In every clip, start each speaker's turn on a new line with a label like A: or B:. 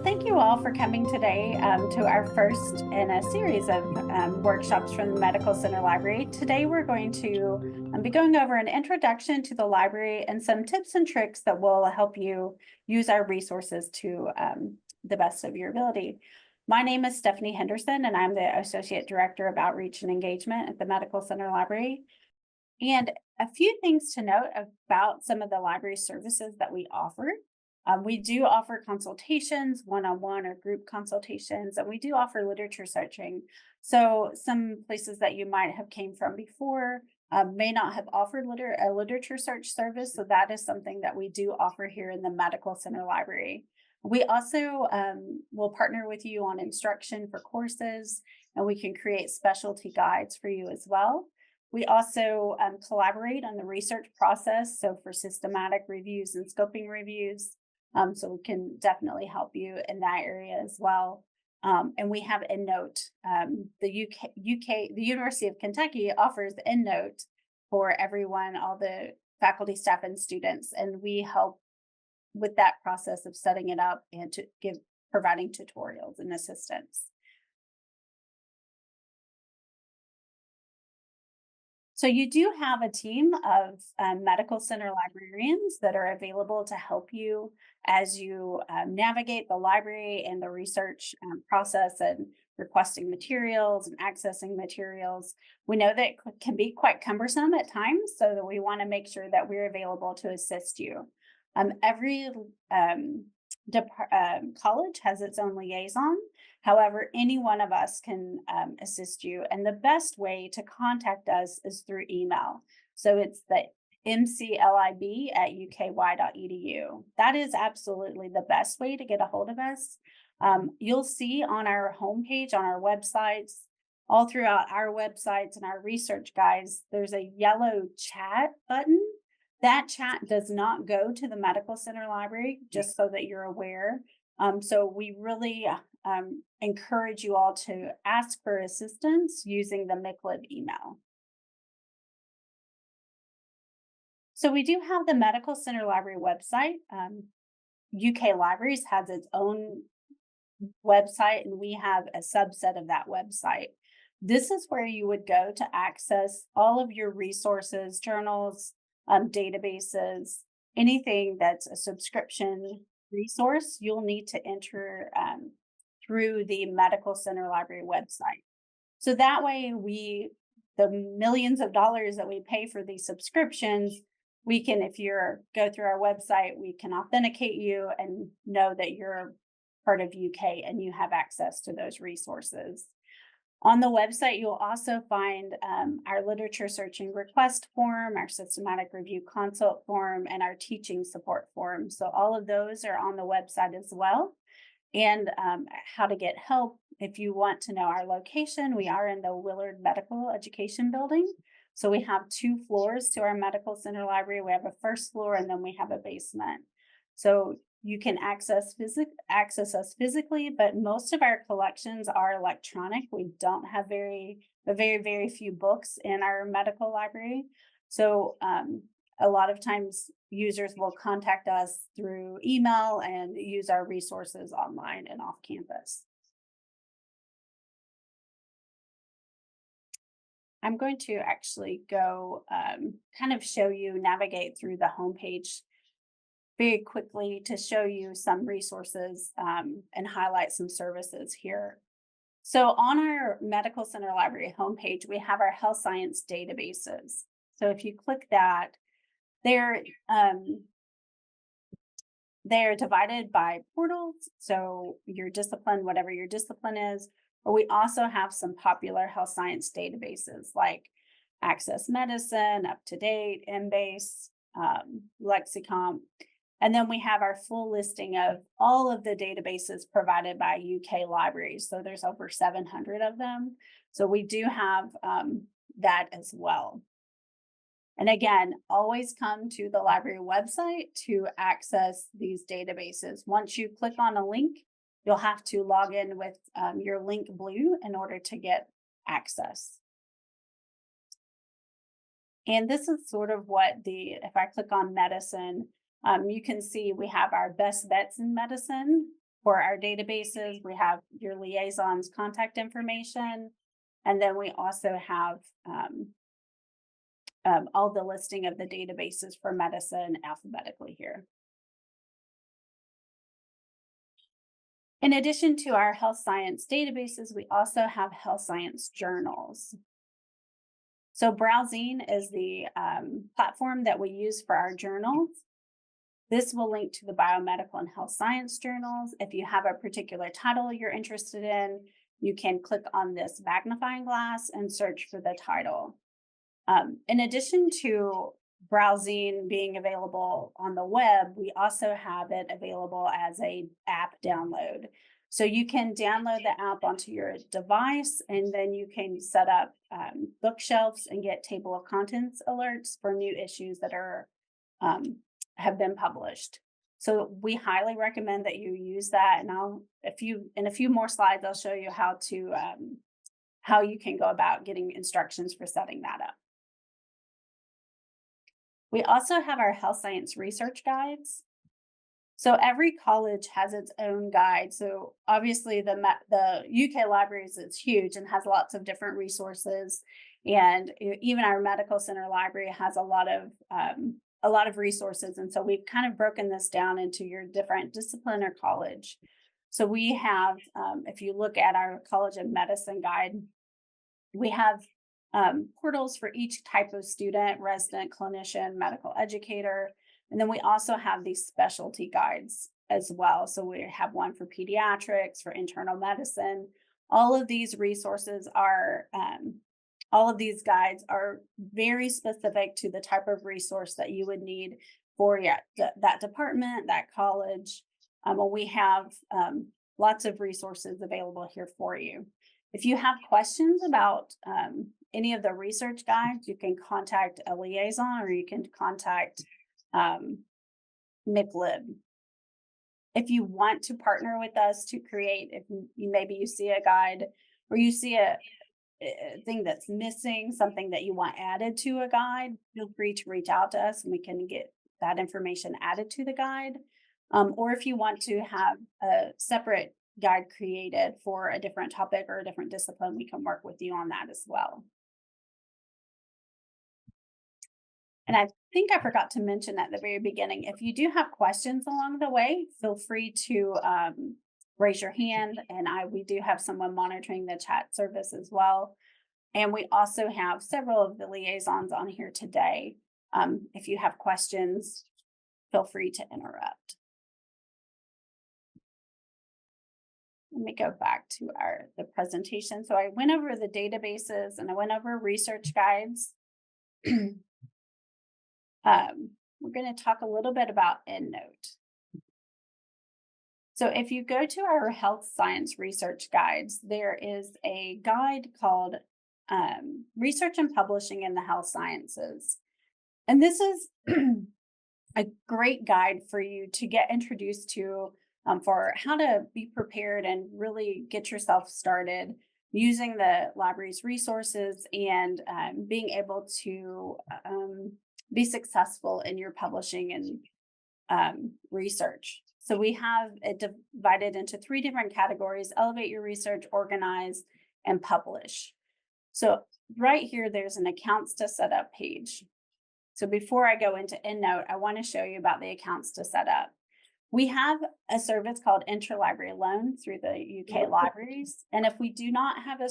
A: Thank you all for coming today to our first in a series of workshops from the Medical Center Library. Today we're going to be going over an introduction to the library and some tips and tricks that will help you use our resources to the best of your ability. My name is Stephanie Henderson, and I'm the Associate Director of Outreach and Engagement at the Medical Center Library. And a few things to note about some of the library services that we offer. We do offer consultations, one-on-one or group consultations, and we do offer literature searching. So some places that you might have came from before may not have offered a literature search service. So that is something that we do offer here in the Medical Center Library. We also will partner with you on instruction for courses, and we can create specialty guides for you as well. We also collaborate on the research process, so for systematic reviews and scoping reviews. So we can definitely help you in that area as well. And we have EndNote. The University of Kentucky offers EndNote for everyone, all the faculty, staff, and students, and we help with that process of setting it up and providing tutorials and assistance. So you do have a team of medical center librarians that are available to help you as you navigate the library and the research process and requesting materials and accessing materials. We know that it can be quite cumbersome at times, so that we want to make sure that we're available to assist you. Every college has its own liaison. However, any one of us can assist you. And the best way to contact us is through email. So it's the mclib@uky.edu. That is absolutely the best way to get a hold of us. You'll see on our homepage, on our websites, all throughout our websites and our research guides, there's a yellow chat button. That chat does not go to the Medical Center Library, just so that you're aware. So we really encourage you all to ask for assistance using the MCLIB email. So we do have the Medical Center Library website. UK Libraries has its own website, and we have a subset of that website. This is where you would go to access all of your resources, journals, databases, anything that's a subscription resource, you'll need to enter through the Medical Center Library website. So that way the millions of dollars that we pay for these subscriptions, we can, if you're go through our website, we can authenticate you and know that you're part of UK and you have access to those resources. On the website, you'll also find our literature searching request form, our systematic review consult form, and our teaching support form. So all of those are on the website as well. And how to get help. If you want to know our location, we are in the Willard Medical Education Building. So we have 2 floors to our Medical Center Library. We have a first floor and then we have a basement. So you can access us physically, but most of our collections are electronic. We don't have very few books in our medical library. So a lot of times users will contact us through email and use our resources online and off campus. I'm going to actually go kind of show you, navigate through the homepage very quickly to show you some resources and highlight some services here. So on our Medical Center Library homepage, we have our health science databases. So if you click that, they're divided by portals. So your discipline, whatever your discipline is, or we also have some popular health science databases like Access Medicine, Up to Date, Embase, Lexicomp. And then we have our full listing of all of the databases provided by UK libraries. So there's over 700 of them. So we do have that as well. And again, always come to the library website to access these databases. Once you click on a link, you'll have to log in with your link blue in order to get access. And this is sort of what if I click on medicine, you can see we have our best bets in medicine. For our databases, we have your liaison's contact information, and then we also have all the listing of the databases for medicine alphabetically here. In addition to our health science databases, we also have health science journals. So Browsing is the platform that we use for our journals. This will link to the biomedical and health science journals. If you have a particular title you're interested in, you can click on this magnifying glass and search for the title. In addition to Browsing being available on the web, we also have it available as an app download. So you can download the app onto your device, and then you can set up bookshelves and get table of contents alerts for new issues that are have been published. So we highly recommend that you use that. And in a few more slides, I'll show you how you can go about getting instructions for setting that up. We also have our health science research guides. So every college has its own guide. So obviously the UK Libraries is huge and has lots of different resources. And even our medical center library has a lot of resources. And so we've kind of broken this down into your different discipline or college. So we have, if you look at our College of Medicine guide, we have portals for each type of student, resident, clinician, medical educator. And then we also have these specialty guides as well. So we have one for pediatrics, for internal medicine. All of these resources are, all of these guides are very specific to the type of resource that you would need for that department, that college. We have lots of resources available here for you. If you have questions about any of the research guides, you can contact a liaison or you can contact McLib. If you want to partner with us to create, if maybe you see a guide or you see a thing that's missing, something that you want added to a guide, feel free to reach out to us and we can get that information added to the guide. Or if you want to have a separate guide created for a different topic or a different discipline, we can work with you on that as well. And I think I forgot to mention at the very beginning, if you do have questions along the way, feel free to raise your hand, and we do have someone monitoring the chat service as well. And we also have several of the liaisons on here today. If you have questions, feel free to interrupt. Let me go back to the presentation. So I went over the databases and I went over research guides. We're going to talk a little bit about EndNote. So if you go to our health science research guides, there is a guide called Research and Publishing in the Health Sciences. And this is a great guide for you to get introduced to for how to be prepared and really get yourself started using the library's resources and being able to be successful in your publishing and research. So we have it divided into 3 different categories: elevate your research, organize, and publish. So right here, there's an accounts to set up page. So before I go into EndNote, I want to show you about the accounts to set up. We have a service called Interlibrary Loan through the UK Libraries. And if we do not have a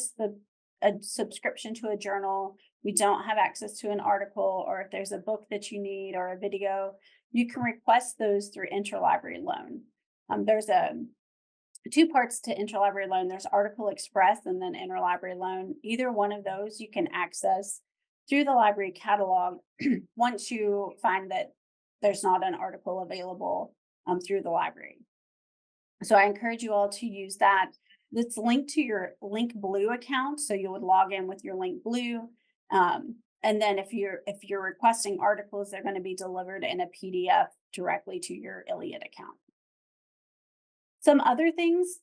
A: subscription to a journal, we don't have access to an article, or if there's a book that you need or a video, you can request those through Interlibrary Loan. There's 2 parts to Interlibrary Loan. There's Article Express and then Interlibrary Loan. Either one of those you can access through the library catalog once you find that there's not an article available through the library. So I encourage you all to use that. It's linked to your Link Blue account. So you would log in with your Link Blue. And then if you're requesting articles, they're going to be delivered in a PDF directly to your Iliad account. Some other things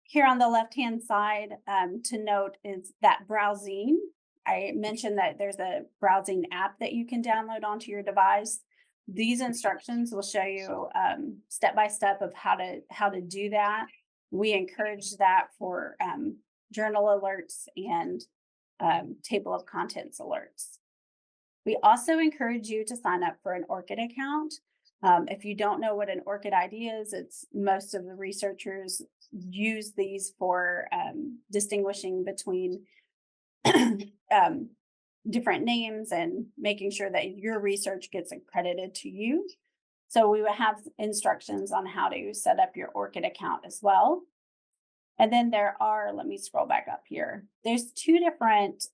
A: here on the left-hand side to note is that Browsing. I mentioned that there's a Browsing app that you can download onto your device. These instructions will show you step by step of how to do that. We encourage that for journal alerts and table of contents alerts. We also encourage you to sign up for an ORCID account. If you don't know what an ORCID ID is, it's most of the researchers use these for distinguishing between different names and making sure that your research gets accredited to you. So we will have instructions on how to set up your ORCID account as well. And then there are, let me scroll back up here. There's two different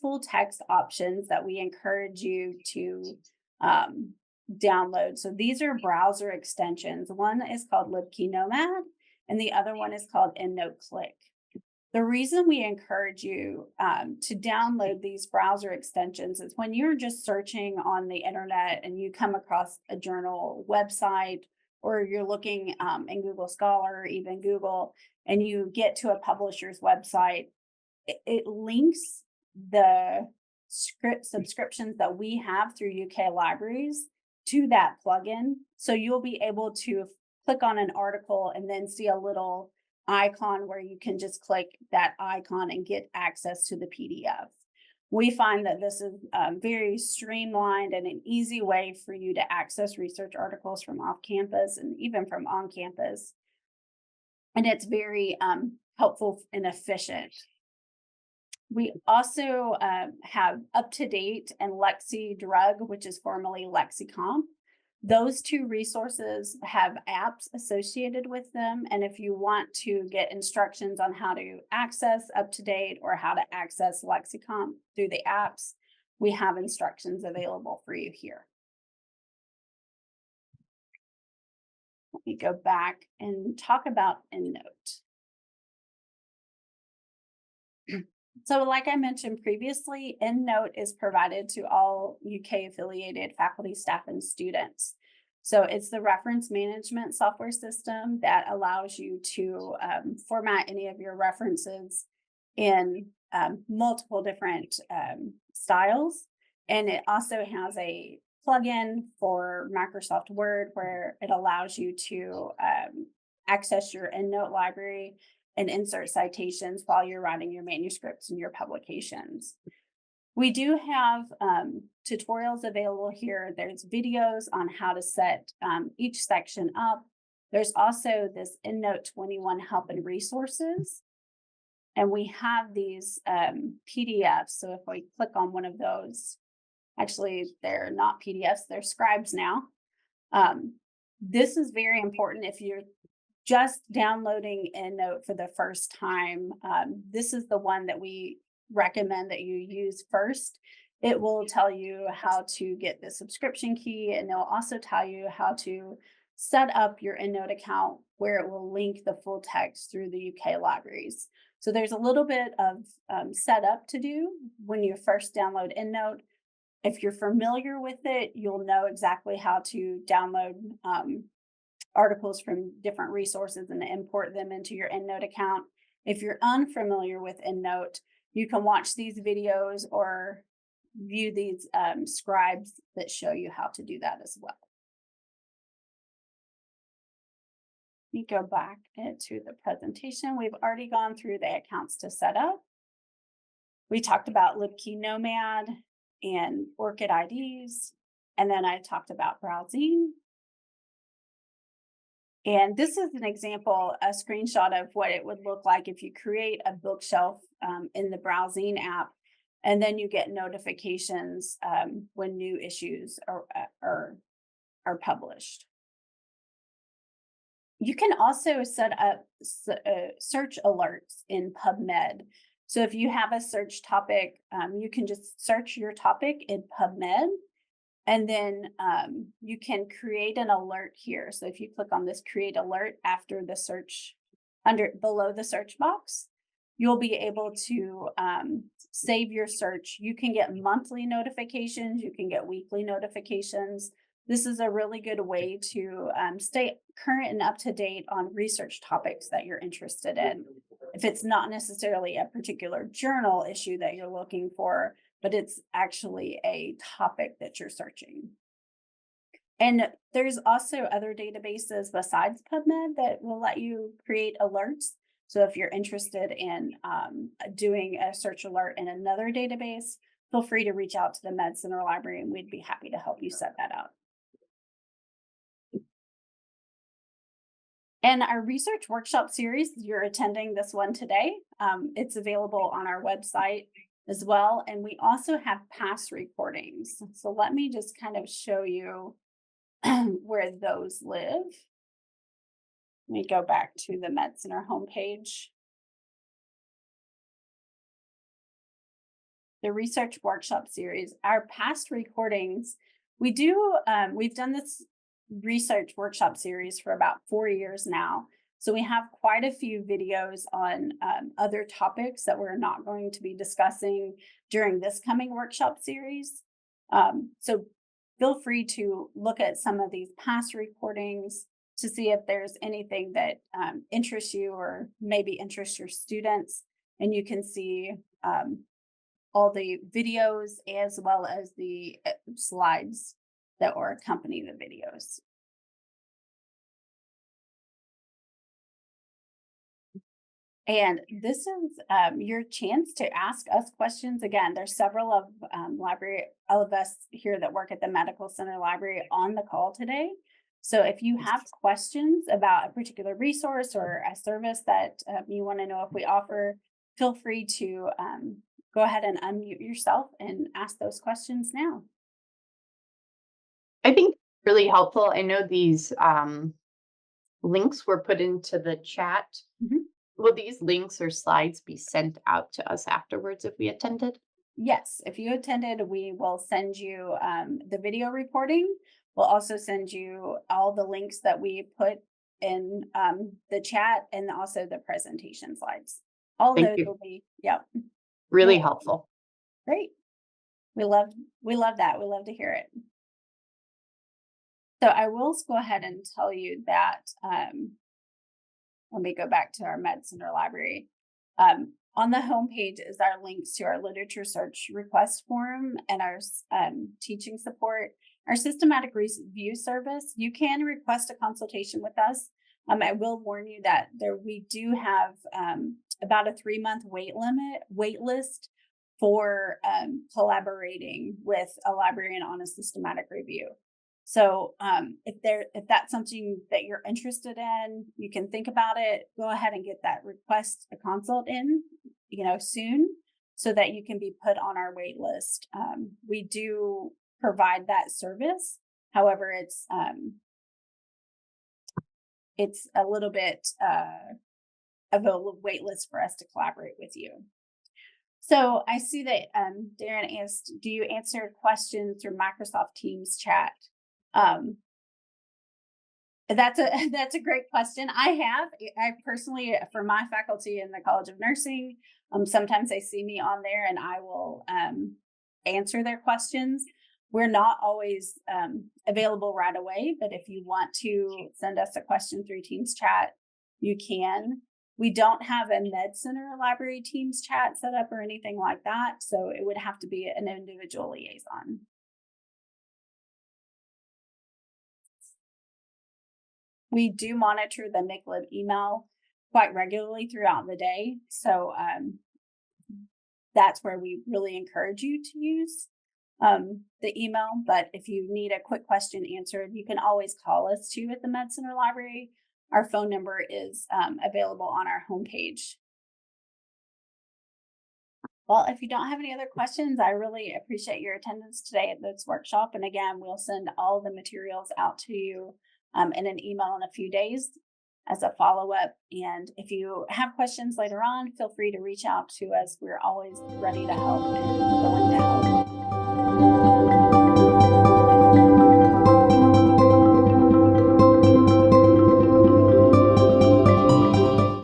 A: full text options that we encourage you to download. So these are browser extensions. One is called LibKey Nomad, and the other one is called EndNote Click. The reason we encourage you to download these browser extensions is when you're just searching on the internet and you come across a journal website, or you're looking in Google Scholar or even Google, and you get to a publisher's website, it links the script subscriptions that we have through UK Libraries to that plugin. So you'll be able to click on an article and then see a little icon where you can just click that icon and get access to the PDF. We find that this is very streamlined and an easy way for you to access research articles from off campus and even from on campus. And it's very helpful and efficient. We also have UpToDate and LexiDrug, which is formerly LexiComp. Those two resources have apps associated with them. And if you want to get instructions on how to access UpToDate or how to access LexiComp through the apps, we have instructions available for you here. Let me go back and talk about EndNote. So like I mentioned previously, EndNote is provided to all UK affiliated faculty, staff, and students. So it's the reference management software system that allows you to format any of your references in multiple different styles. And it also has a plugin for Microsoft Word where it allows you to access your EndNote library and insert citations while you're writing your manuscripts and your publications. We do have tutorials available here. There's videos on how to set each section up. There's also this EndNote 21 help and resources. And we have these PDFs. So if we click on one of those, actually, they're not PDFs, they're scribes now. This is very important if you're just downloading EndNote for the first time. This is the one that we recommend that you use first. It will tell you how to get the subscription key, and it'll also tell you how to set up your EndNote account where it will link the full text through the UK libraries. So there's a little bit of setup to do when you first download EndNote. If you're familiar with it, you'll know exactly how to download articles from different resources and import them into your EndNote account. If you're unfamiliar with EndNote, you can watch these videos or view these scribes that show you how to do that as well. Let me go back into the presentation. We've already gone through the accounts to set up. We talked about LibKey Nomad and ORCID IDs, and then I talked about browsing. And this is an example, a screenshot of what it would look like if you create a bookshelf in the browsing app, and then you get notifications when new issues are published. You can also set up search alerts in PubMed. So if you have a search topic, you can just search your topic in PubMed. And then you can create an alert here. So if you click on this create alert after the search, below the search box, you'll be able to save your search. You can get monthly notifications, you can get weekly notifications. This is a really good way to stay current and up to date on research topics that you're interested in. If it's not necessarily a particular journal issue that you're looking for, but it's actually a topic that you're searching. And there's also other databases besides PubMed that will let you create alerts. So if you're interested in doing a search alert in another database, feel free to reach out to the Med Center Library and we'd be happy to help you set that up. And our research workshop series, you're attending this one today. It's available on our website as well. And we also have past recordings. So let me just kind of show you where those live. Let me go back to the Med Center homepage. The research workshop series, our past recordings, we've done this research workshop series for about 4 years now. So we have quite a few videos on other topics that we're not going to be discussing during this coming workshop series. So feel free to look at some of these past recordings to see if there's anything that interests you or maybe interests your students. And you can see all the videos as well as the slides that will accompany the videos. And this is your chance to ask us questions. Again, there's several of all of us here that work at the Medical Center Library on the call today. So if you have questions about a particular resource or a service that you want to know if we offer, feel free to go ahead and unmute yourself and ask those questions now.
B: I think really helpful. I know these links were put into the chat.
A: Mhm.
B: Will these links or slides be sent out to us afterwards if we attended?
A: Yes, if you attended, we will send you the video recording. We'll also send you all the links that we put in the chat and also the presentation slides. All of
B: Thank
A: those
B: you.
A: will be, yep.
B: Really
A: You're
B: helpful.
A: great. We love that. We love to hear it. So I will go ahead and tell you that let me go back to our Med Center Library. On the homepage is our links to our literature search request form and our teaching support, our systematic review service. You can request a consultation with us. I will warn you that we do have about a 3-month wait list for collaborating with a librarian on a systematic review. So if that's something that you're interested in, you can think about it. Go ahead and get that request a consult in, soon, so that you can be put on our wait list. We do provide that service. However, it's a little bit of a wait list for us to collaborate with you. So I see that Darren asked, do you answer questions through Microsoft Teams chat? That's a that's a great question. I personally, for my faculty in the College of Nursing, sometimes they see me on there and I will answer their questions. We're not always available right away, but if you want to send us a question through Teams chat, you can. We don't have a Med Center Library Teams chat set up or anything like that, so it would have to be an individual liaison. We do monitor the MICLib email quite regularly throughout the day. So that's where we really encourage you to use the email. But if you need a quick question answered, you can always call us too at the Med Center Library. Our phone number is available on our homepage. Well, if you don't have any other questions, I really appreciate your attendance today at this workshop. And again, we'll send all the materials out to you in an email in a few days as a follow-up. And if you have questions later on, feel free to reach out to us. We're always ready to help and willing to help.